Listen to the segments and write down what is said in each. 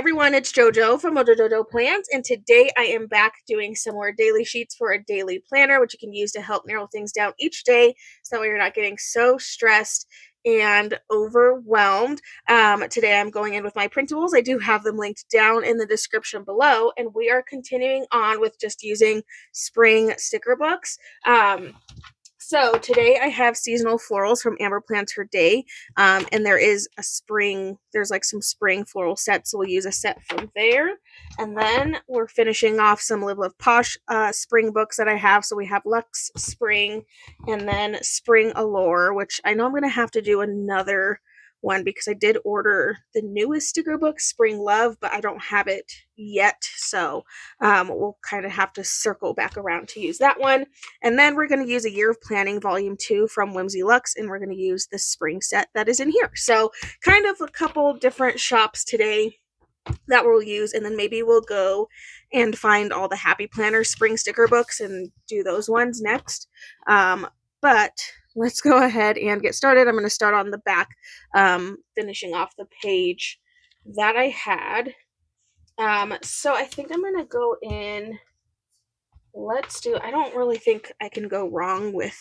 everyone, it's JoJo from Mojo Plans, and today I am back doing some more daily sheets for a daily planner, which you can use to help narrow things down each day so that way you're not getting so stressed and overwhelmed. Today I'm going in with my printables. I do have them linked down in the description below, and we are continuing on with just using spring sticker books. So today I have seasonal florals from Amber Plans Her Day, and there's like some spring floral sets, so we'll use a set from there. And then we're finishing off some Live Love Posh spring books that I have. So we have Luxe Spring and then Spring Allure, which I know I'm going to have to do another one because I did order the newest sticker book, Spring Love, but I don't have it yet. So we'll kind of have to circle back around to use that one. And then we're going to use A Year of Planning Volume 2 from Whimsy Luxe, and we're going to use the spring set that is in here. So kind of a couple different shops today that we'll use, and then maybe we'll go and find all the Happy Planner spring sticker books and do those ones next. But let's go ahead and get started. I'm going to start on the back, finishing off the page that I had. So I think I'm going to go in. I don't really think I can go wrong with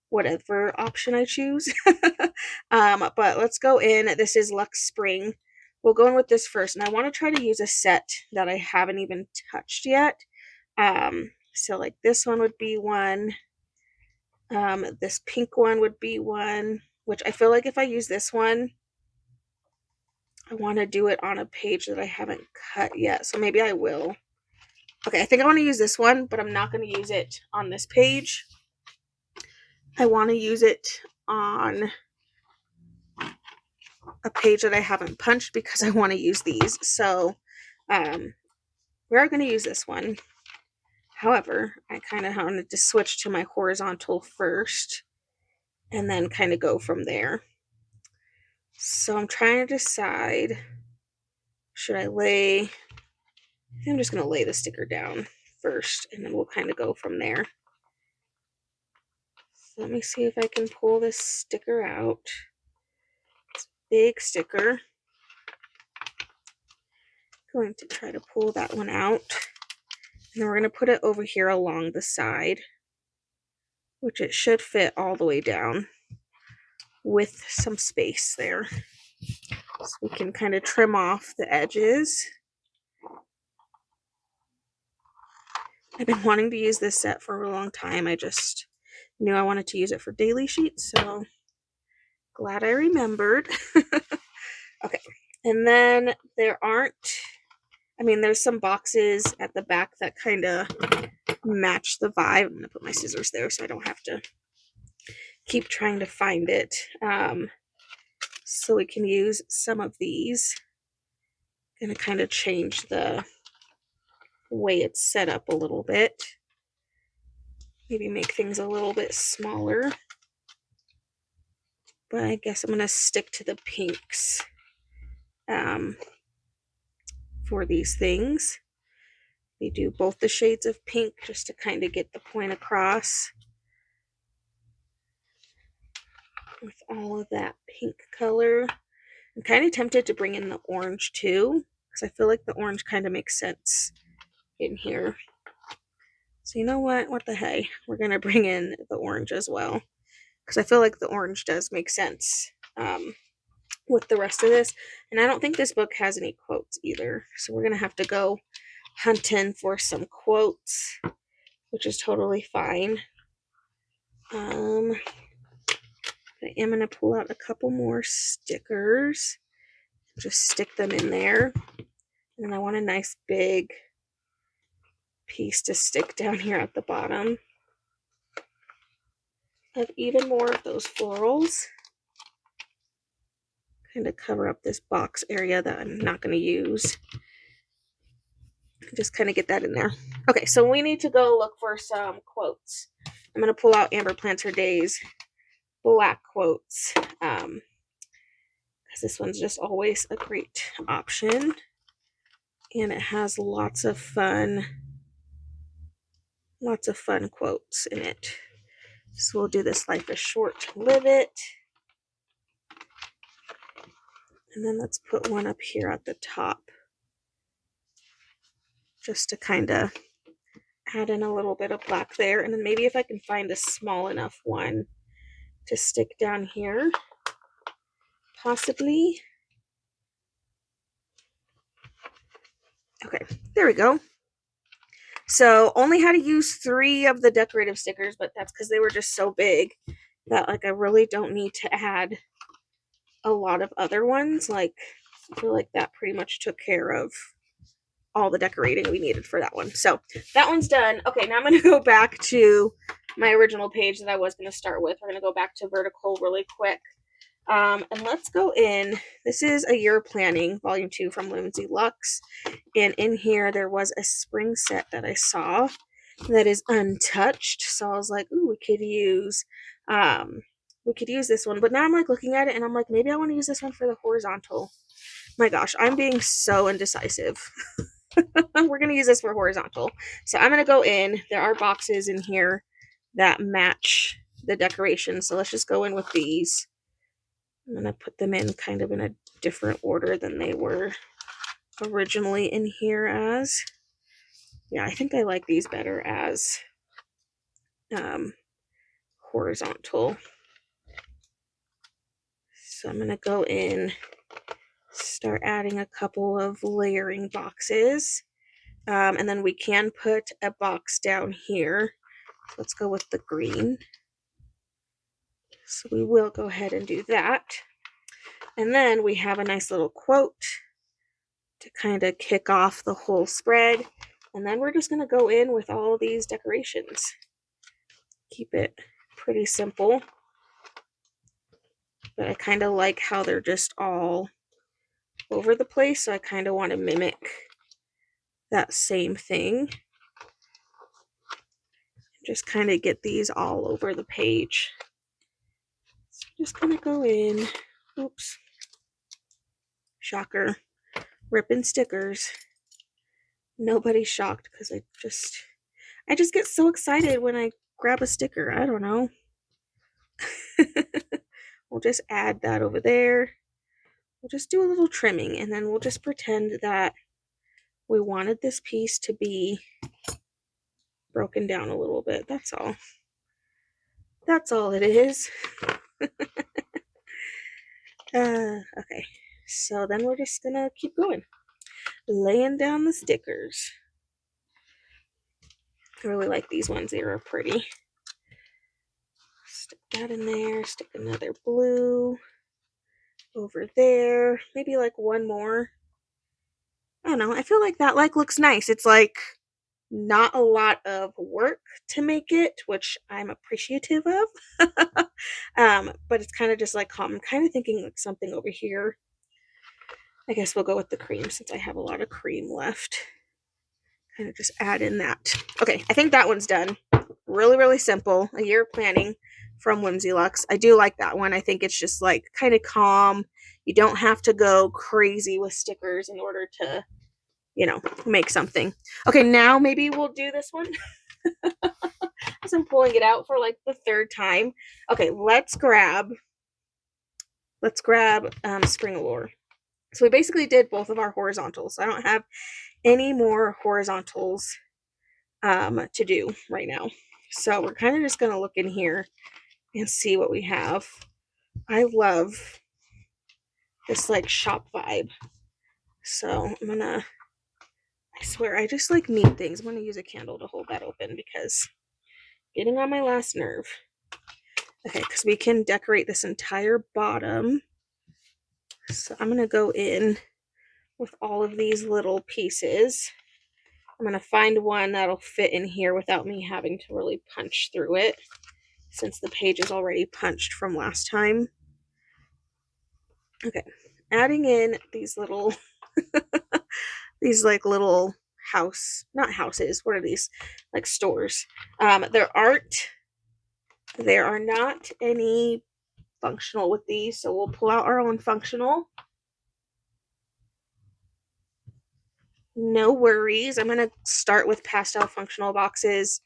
whatever option I choose. But let's go in. This is Luxe Spring. We'll go in with this first, and I want to try to use a set that I haven't even touched yet. So like this one would be one. This pink one would be one, which I feel like if I use this one, I want to do it on a page that I haven't cut yet. So maybe I will. Okay, I think I want to use this one, but I'm not going to use it on this page. I want to use it on a page that I haven't punched because I want to use these. So we're going to use this one. However, I kind of wanted to switch to my horizontal first and then kind of go from there. So I'm trying to decide, should I lay, I think I'm just going to lay the sticker down first and then we'll kind of go from there. So let me see if I can pull this sticker out. It's a big sticker. I'm going to try to pull that one out. And then we're going to put it over here along the side, which it should fit all the way down with some space there. So we can kind of trim off the edges. I've been wanting to use this set for a long time. I just knew I wanted to use it for daily sheets, so glad I remembered. Okay, and then there's some boxes at the back that kind of match the vibe. I'm going to put my scissors there so I don't have to keep trying to find it. So we can use some of these. I'm going to kind of change the way it's set up a little bit. Maybe make things a little bit smaller. But I guess I'm going to stick to the pinks for these things. We do both the shades of pink just to kind of get the point across with all of that pink color. I'm kind of tempted to bring in the orange too, because I feel like the orange kind of makes sense in here. So you know what the hey, we're going to bring in the orange as well, because I feel like the orange does make sense with the rest of this. And I don't think this book has any quotes either, so we're going to have to go hunting for some quotes, which is totally fine. I am going to pull out a couple more stickers, just stick them in there, and I want a nice big piece to stick down here at the bottom of even more of those florals. Kind of cover up this box area that I'm not going to use. Just kind of get that in there. Okay, so we need to go look for some quotes. I'm going to pull out Amber Plans Her Day's black quotes, because this one's just always a great option, and it has lots of fun quotes in it. So we'll do this Life is Short, Live It. And then let's put one up here at the top just to kind of add in a little bit of black there. And then maybe if I can find a small enough one to stick down here, possibly. Okay, there we go. So only had to use 3 of the decorative stickers, but that's because they were just so big that like I really don't need to add a lot of other ones. Like I feel like that pretty much took care of all the decorating we needed for that one. So that one's done. Okay, now I'm going to go back to my original page that I was going to start with. We're going to go back to vertical really quick. And let's go in. This is A Year Planning, Volume 2 from Whimsy Luxe. And in here, there was a spring set that I saw that is untouched. So I was like, ooh, we could use this one. But now I'm like looking at it and I'm like, maybe I want to use this one for the horizontal. My gosh, I'm being so indecisive. We're going to use this for horizontal. So I'm going to go in. There are boxes in here that match the decoration. So let's just go in with these. I'm going to put them in kind of in a different order than they were originally in here as. Yeah, I think I like these better as horizontal. So I'm going to go in, start adding a couple of layering boxes. And then we can put a box down here. Let's go with the green. So we will go ahead and do that. And then we have a nice little quote to kind of kick off the whole spread. And then we're just going to go in with all these decorations. Keep it pretty simple. But I kind of like how they're just all over the place. So I kind of want to mimic that same thing. Just kind of get these all over the page. So I'm just going to go in. Oops. Shocker. Ripping stickers. Nobody's shocked because I just get so excited when I grab a sticker. I don't know. We'll just add that over there. We'll just do a little trimming and then we'll just pretend that we wanted this piece to be broken down a little bit. That's all. That's all it is. Okay. So then we're just gonna keep going. Laying down the stickers. I really like these ones. They are pretty. Stick that in there. Stick another blue over there. Maybe like one more. I don't know. I feel like that like looks nice. It's like not a lot of work to make it, which I'm appreciative of. But it's kind of just like calm. I'm kind of thinking like something over here. I guess we'll go with the cream since I have a lot of cream left. Kind of just add in that. Okay, I think that one's done. Really, really simple. A Year of Planning from Whimsy Luxe. I do like that one. I think it's just like kind of calm. You don't have to go crazy with stickers in order to, make something. Okay, now maybe we'll do this one. As I'm pulling it out for like the 3rd time. Okay, let's grab Spring Allure. So we basically did both of our horizontals. So I don't have any more horizontals to do right now. So we're kind of just going to look in here and see what we have. I love this like shop vibe. So I swear, I just like need things. I'm going to use a candle to hold that open because getting on my last nerve. Okay, because we can decorate this entire bottom. So I'm going to go in with all of these little pieces. I'm going to find one that'll fit in here without me having to really punch through it, since the page is already punched from last time. Okay, adding in these little, these like little not houses, what are these? Like stores. There are not any functional with these, so we'll pull out our own functional. No worries. I'm going to start with pastel functional boxes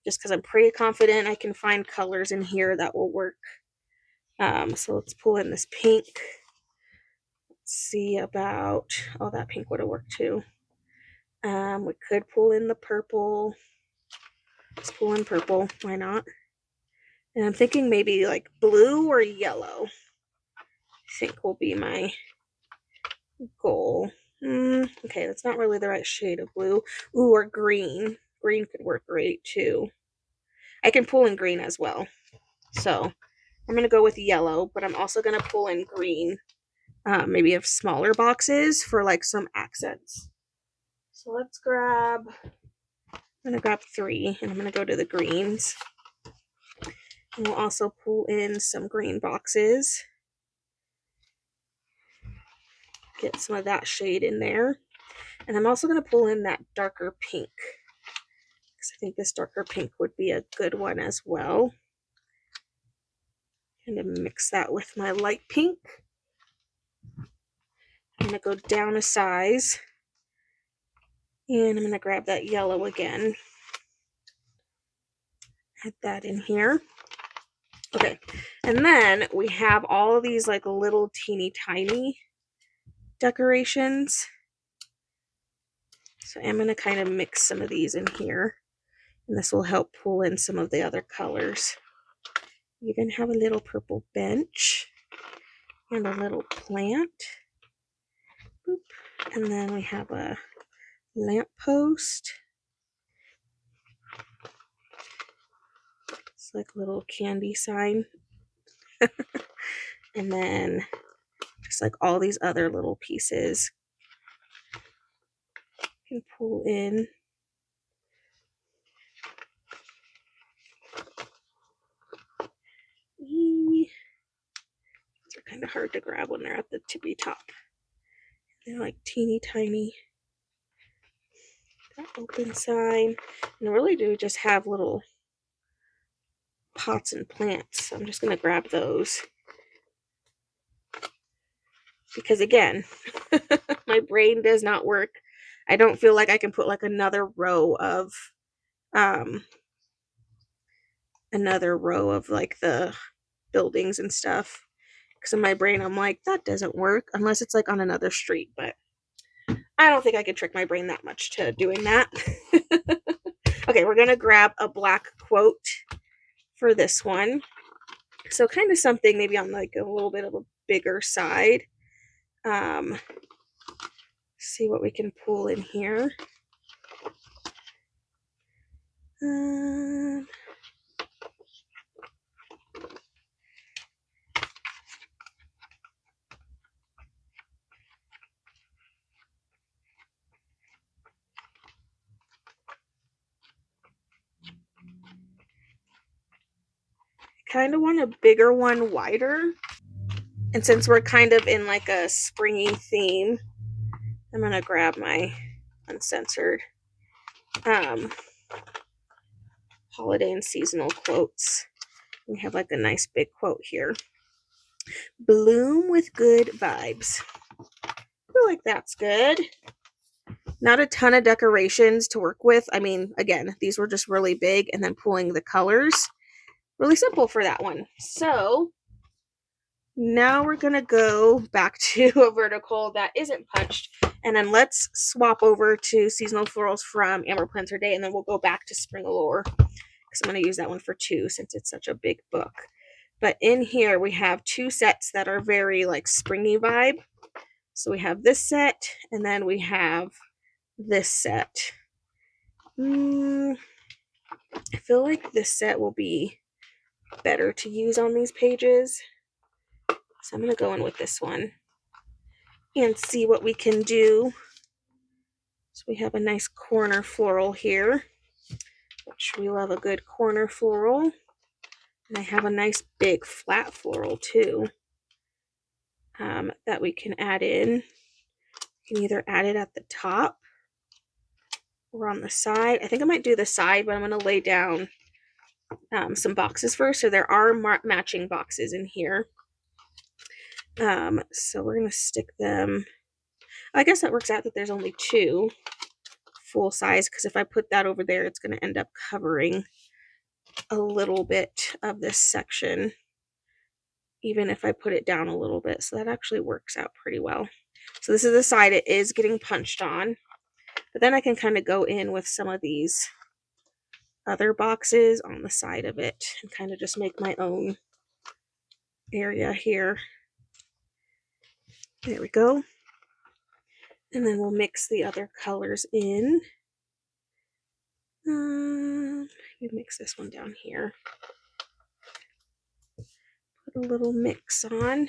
just because I'm pretty confident I can find colors in here that will work. So let's pull in this pink. Let's see about, oh, that pink would have worked too. We could pull in the purple. Let's pull in purple. Why not? And I'm thinking maybe like blue or yellow. I think will be my goal. Okay, that's not really the right shade of blue. Ooh, or green. Green could work great too. I can pull in green as well. So I'm going to go with yellow, but I'm also going to pull in green. Maybe of smaller boxes for like some accents. So let's grab, I'm going to grab 3 and I'm going to go to the greens. And we'll also pull in some green boxes. Get some of that shade in there. And I'm also going to pull in that darker pink, because I think this darker pink would be a good one as well. I'm going to mix that with my light pink. I'm going to go down a size. And I'm going to grab that yellow again. Add that in here. Okay, and then we have all of these like little teeny tiny decorations. So I'm going to kind of mix some of these in here. And this will help pull in some of the other colors. You even have a little purple bench and a little plant. Boop. And then we have a lamppost. It's like a little candy sign. And then just like all these other little pieces. You can pull in. These are kind of hard to grab when they're at the tippy top. They're like teeny tiny. That open sign. And I really do just have little pots and plants. So I'm just going to grab those. Because again, my brain does not work. I don't feel like I can put like another row of like the buildings and stuff. Because in my brain, I'm like, that doesn't work unless it's like on another street. But I don't think I can trick my brain that much to doing that. Okay, we're going to grab a black quote for this one. So kind of something maybe on like a little bit of a bigger side. See what we can pull in here. Kind of want a bigger one, wider. And since we're kind of in like a springy theme, I'm going to grab my uncensored holiday and seasonal quotes. We have like a nice big quote here. Bloom with good vibes. I feel like that's good. Not a ton of decorations to work with. I mean, again, these were just really big, and then pulling the colors. Really simple for that one. So now we're going to go back to a vertical that isn't punched. And then let's swap over to Seasonal Florals from Amber Planter Day. And then we'll go back to Spring Allure, because I'm going to use that one for 2 since it's such a big book. But in here we have 2 sets that are very like springy vibe. So we have this set, and then we have this set. I feel like this set will be better to use on these pages. So I'm going to go in with this one and see what we can do. So we have a nice corner floral here, which we love a good corner floral. And I have a nice big flat floral too, that we can add in. You can either add it at the top or on the side. I think I might do the side, but I'm going to lay down some boxes first. So there are matching boxes in here. So we're going to stick them. I guess that works out that there's only 2 full size, because if I put that over there, it's going to end up covering a little bit of this section, even if I put it down a little bit. So that actually works out pretty well. So this is the side it is getting punched on. But then I can kind of go in with some of these other boxes on the side of it and kind of just make my own area here. There we go. And then we'll mix the other colors in. You mix this one down here. Put a little mix on.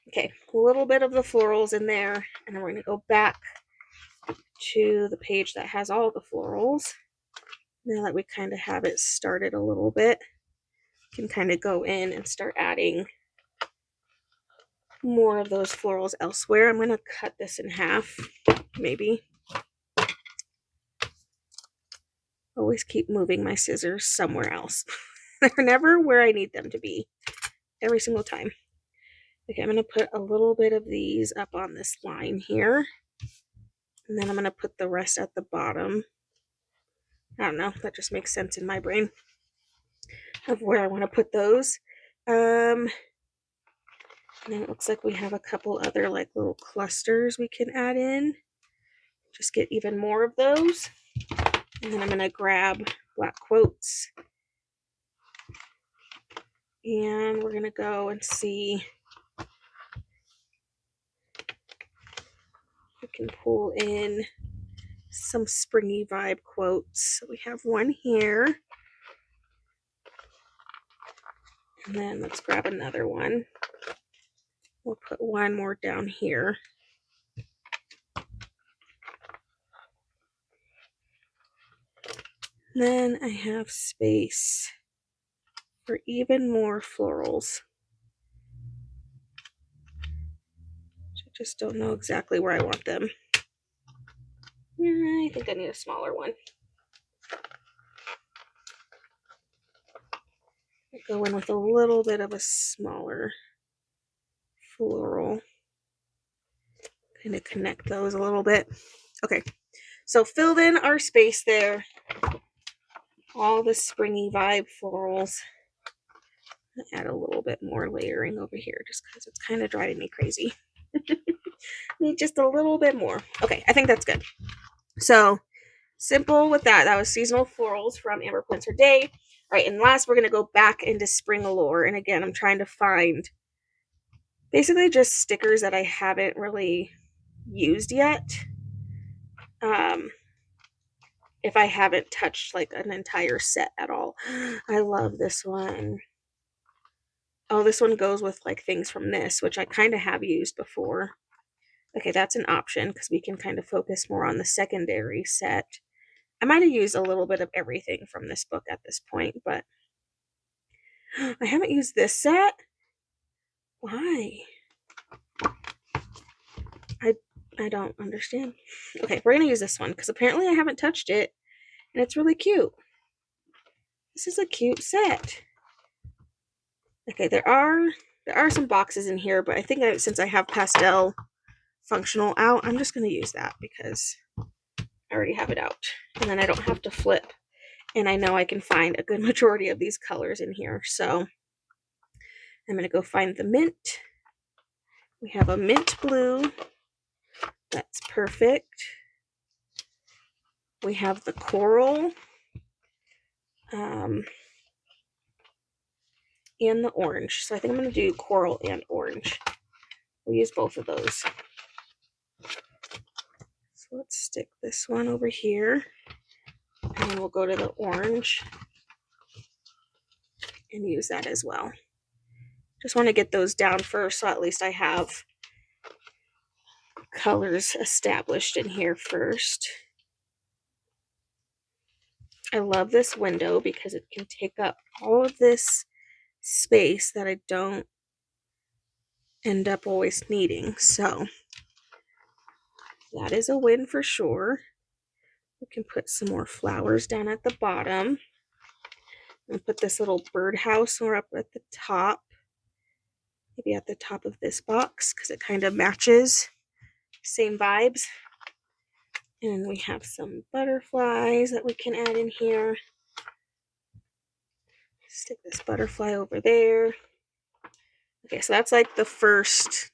Okay, a little bit of the florals in there, and then we're going to go back to the page that has all the florals. Now that we kind of have it started a little bit, we can kind of go in and start adding more of those florals elsewhere. I'm going to cut this in half, maybe. Always keep moving my scissors somewhere else. They're never where I need them to be every single time. Okay, I'm going to put a little bit of these up on this line here. And then I'm going to put the rest at the bottom. I don't know, that just makes sense in my brain of where I want to put those. And then it looks like we have a couple other like little clusters we can add in. Just get even more of those. And then I'm going to grab black quotes. And we're going to go and see if we can pull in some springy vibe quotes. So we have one here. And then let's grab another one. We'll put one more down here. Then I have space for even more florals. I just don't know exactly where I want them. I think I need a smaller one. I'll go in with a little bit of a smaller floral. Kind of connect those a little bit. Okay, so filled in our space there. All the springy vibe florals. Add a little bit more layering over here just because it's kind of driving me crazy. Need just a little bit more. Okay, I think that's good. So simple with that. That was seasonal florals from Amber Plants for Day. All right, and last we're going to go back into Spring Allure. And again, I'm trying to find basically just stickers that I haven't really used yet. If I haven't touched like an entire set at all. I love this one. Oh, this one goes with like things from this, which I kind of have used before. Okay, that's an option because we can kind of focus more on the secondary set. I might have used a little bit of everything from this book at this point, but I haven't used this set. Why? I don't understand. Okay, we're going to use this one because apparently I haven't touched it and it's really cute. This is a cute set. Okay, there are some boxes in here, but I think since I have pastel functional out, I'm just going to use that because I already have it out. And then I don't have to flip. And I know I can find a good majority of these colors in here. So I'm going to go find the mint. We have a mint blue. That's perfect. We have the coral. And the orange. So I think I'm going to do coral and orange. We'll use both of those. So let's stick this one over here. And then we'll go to the orange and use that as well. Just want to get those down first so at least I have colors established in here first. I love this window because it can take up all of this space that I don't end up always needing. So that is a win for sure. We can put some more flowers down at the bottom. And put this little birdhouse more up at the top. Maybe at the top of this box because it kind of matches. Same vibes. And we have some butterflies that we can add in here. Stick this butterfly over there. Okay, so that's like the first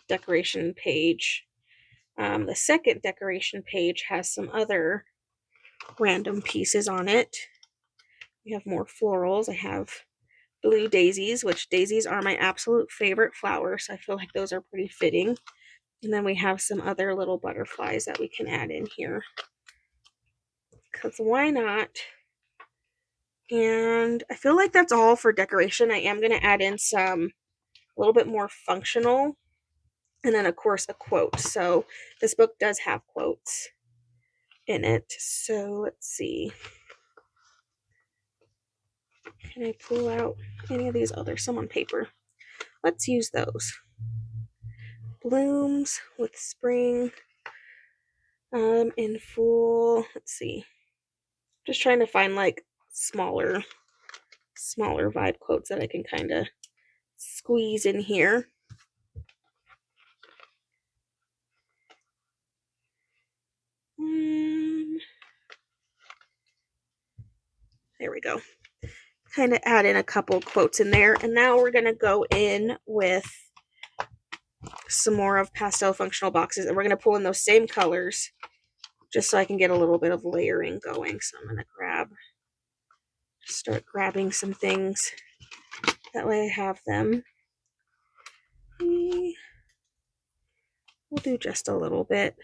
decoration page. The second decoration page has some other random pieces on it. We have more florals. I have blue daisies, which daisies are my absolute favorite flower, so I feel like those are pretty fitting. And then we have some other little butterflies that we can add in here, because why not? And I feel like that's all for decoration. I am going to add in some a little bit more functional, and then of course a quote. So this book does have quotes in it. So let's see. Can I pull out any of these? Oh, there's some on paper. Let's use those. Blooms with spring in full. Let's see. Just trying to find like smaller vibe quotes that I can kind of squeeze in here. There we go. Kind of add in a couple quotes in there. And now we're going to go in with some more of pastel functional boxes. And we're going to pull in those same colors just so I can get a little bit of layering going. So I'm going to start grabbing some things. That way I have them. We'll do just a little bit.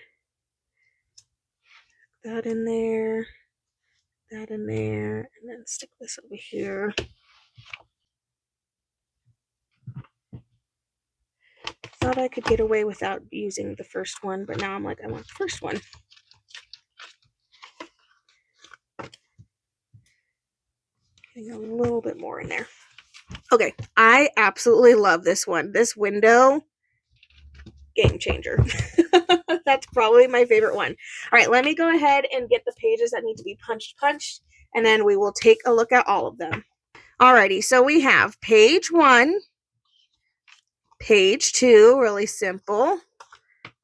That in there. That in there. And then stick this over here. Thought I could get away without using the first one, but now I'm like, I want the first one. Getting a little bit more in there. Okay, I absolutely love this one. This window, game changer. That's probably my favorite one. All right, let me go ahead and get the pages that need to be punched, and then we will take a look at all of them. Alrighty, so we have page 1, page 2, really simple.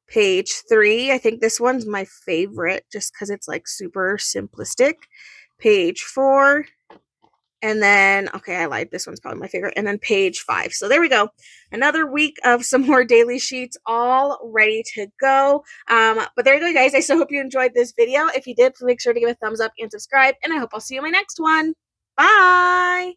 Page 3, I think this one's my favorite just because it's like super simplistic. Page 4, and then, okay, I lied. This one's probably my favorite. And then page 5. So there we go. Another week of some more daily sheets all ready to go. But there you go, guys. I so hope you enjoyed this video. If you did, please make sure to give a thumbs up and subscribe. And I hope I'll see you in my next one. Bye!